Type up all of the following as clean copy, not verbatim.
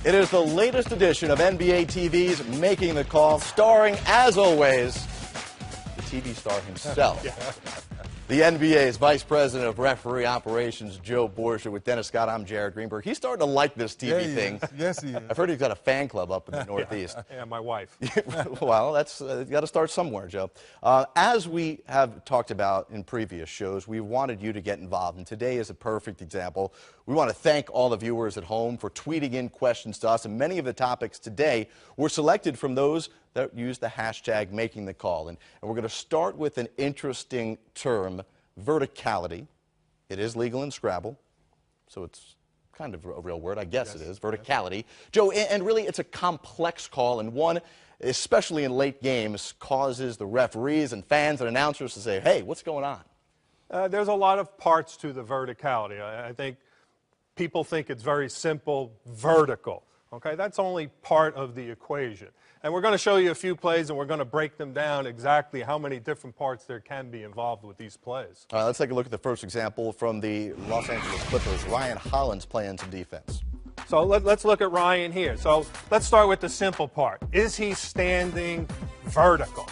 It is the latest edition of NBA TV's Making the Call, starring, as always, the TV star himself. The NBA's Vice President of Referee Operations, Joe Borgia, with Dennis Scott. I'm Jared Greenberg. He's starting to like this TV thing. Yes, he is. I've heard he's got a fan club up in the Northeast. Yeah, my wife. Well, that's got to start somewhere, Joe. As we have talked about in previous shows, we wanted you to get involved, and today is a perfect example. We want to thank all the viewers at home for tweeting in questions to us, and many of the topics today were selected from those that use the hashtag Making the Call. And we're going to start with an interesting term, verticality. It is legal in Scrabble, so it's kind of a real word. I guess it is, verticality. Joe, and really it's a complex call, and one, especially in late games, causes the referees and fans and announcers to say, hey, what's going on? There's a lot of parts to the verticality. I think people think it's very simple, vertical. Okay, that's only part of the equation. And we're going to show you a few plays, and we're going to break them down exactly how many different parts there can be involved with these plays. All right, let's take a look at the first example from the Los Angeles Clippers. Ryan Hollins playing some defense. So let's look at Ryan here. So let's start with the simple part. Is he standing vertical?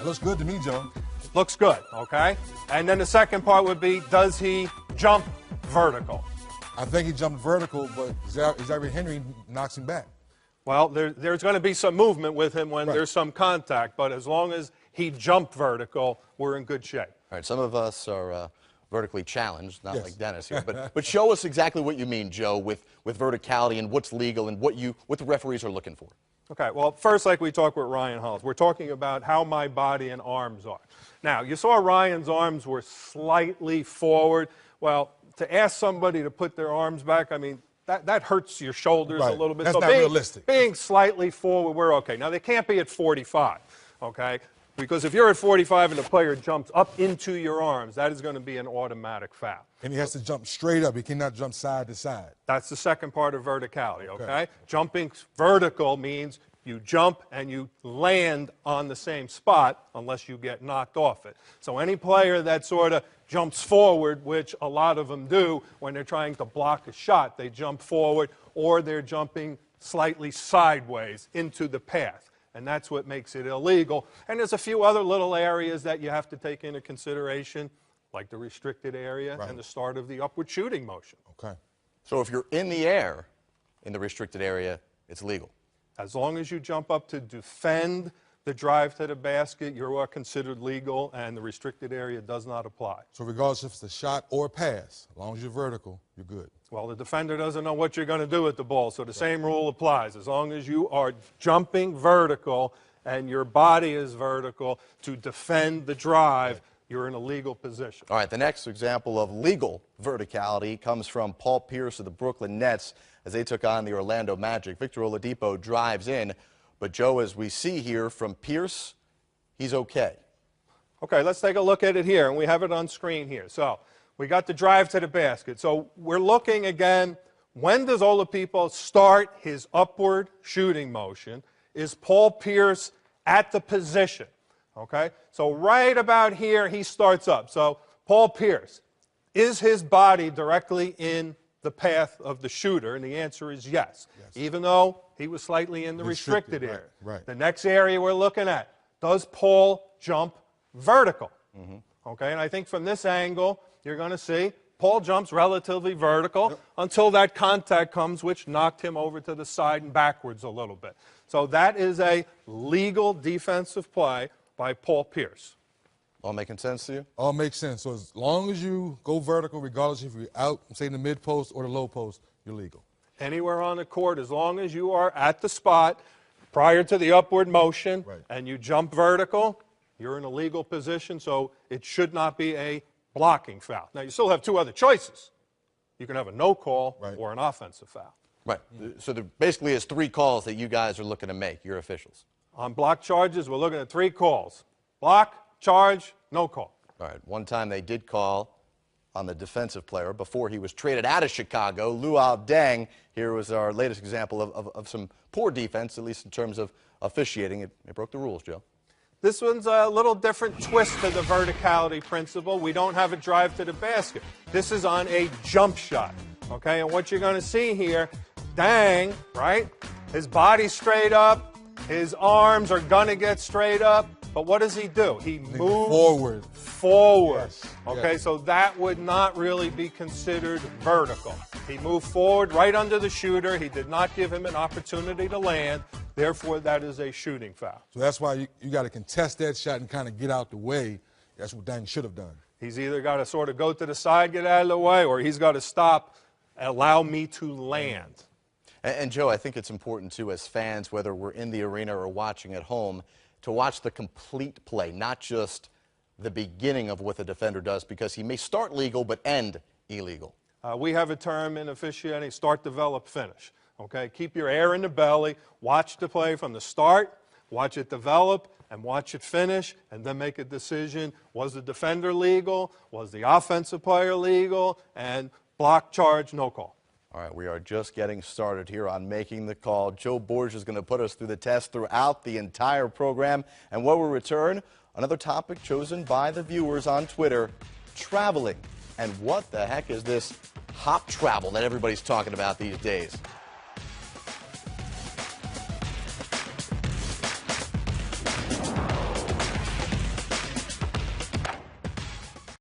It looks good to me, Joe. Looks good, okay? And then the second part would be, does he jump vertical? I think he jumped vertical, but Xavier Henry knocks him back. Well, there's going to be some movement with him when there's some contact, but as long as he jumped vertical, we're in good shape. All right, some of us are vertically challenged, not like Dennis here, but show us exactly what you mean, Joe, with verticality and what's legal and what the referees are looking for. Okay, well, first, like we talked with Ryan Hollins, we're talking about how my body and arms are. Now, you saw Ryan's arms were slightly forward. Well, to ask somebody to put their arms back, I mean, that hurts your shoulders a little bit. That's so not realistic. Being slightly forward, we're okay. Now, they can't be at 45, okay? Because if you're at 45 and the player jumps up into your arms, that is going to be an automatic foul. And he has to jump straight up. He cannot jump side to side. That's the second part of verticality, okay? Jumping vertical means you jump and you land on the same spot unless you get knocked off it. So any player that sort of jumps forward, which a lot of them do when they're trying to block a shot, they jump forward or they're jumping slightly sideways into the path. And that's what makes it illegal. And there's a few other little areas that you have to take into consideration, like the restricted area and the start of the upward shooting motion. Okay. So if you're in the air in the restricted area, it's legal. As long as you jump up to defend the drive to the basket, you are considered legal, and the restricted area does not apply. So regardless if it's a shot or a pass, as long as you're vertical, you're good. Well, the defender doesn't know what you're going to do with the ball, so the same rule applies. As long as you are jumping vertical and your body is vertical to defend the drive, you're in a legal position. All right, the next example of legal verticality comes from Paul Pierce of the Brooklyn Nets as they took on the Orlando Magic. Victor Oladipo drives in, but Joe, as we see here from Pierce, he's okay. Okay, let's take a look at it here, and we have it on screen here. So we got the drive to the basket. So we're looking again, when does Oladipo start his upward shooting motion? Is Paul Pierce at the position? Okay, so right about here, he starts up. So Paul Pierce, is his body directly in the path of the shooter? And the answer is yes, even though he was slightly in the restricted area. Right. The next area we're looking at, does Paul jump vertical? Okay, and I think from this angle, you're going to see Paul jumps relatively vertical until that contact comes, which knocked him over to the side and backwards a little bit. So that is a legal defensive play by Paul Pierce. All making sense to you? All makes sense. So as long as you go vertical, regardless if you're out, say in the mid post or the low post, you're legal. Anywhere on the court, as long as you are at the spot prior to the upward motion and you jump vertical, you're in a legal position, so it should not be a blocking foul. Now, you still have two other choices. You can have a no call or an offensive foul. Right. So there basically is three calls that you guys are looking to make, your officials. On block charges, we're looking at three calls. Block, charge, no call. All right. One time they did call on the defensive player before he was traded out of Chicago, Luol Deng. Here was our latest example of some poor defense, at least in terms of officiating. It broke the rules, Joe. This one's a little different twist to the verticality principle. We don't have a drive to the basket. This is on a jump shot, okay? And what you're going to see here, dang, right? His body's straight up, his arms are gonna get straight up, but what does he do? He moves forward. Forward. Yes, Okay, yes. so that would not really be considered vertical. He moved forward right under the shooter. He did not give him an opportunity to land. Therefore, that is a shooting foul. So that's why you got to contest that shot and kind of get out the way. That's what Dang should have done. He's either got to sort of go to the side, get out of the way, or he's got to stop, allow me to land. And Joe, I think it's important too, as fans, whether we're in the arena or watching at home, to watch the complete play, not just the beginning of what the defender does, because he may start legal but end illegal. We have a term in officiating, start, develop, finish. Okay, keep your air in the belly, watch the play from the start, watch it develop, and watch it finish, and then make a decision. Was the defender legal? Was the offensive player legal? And block, charge, no call. All right, we are just getting started here on Making the Call. Joe Borges is going to put us through the test throughout the entire program. And when we return, another topic chosen by the viewers on Twitter, traveling. And what the heck is this hop travel that everybody's talking about these days?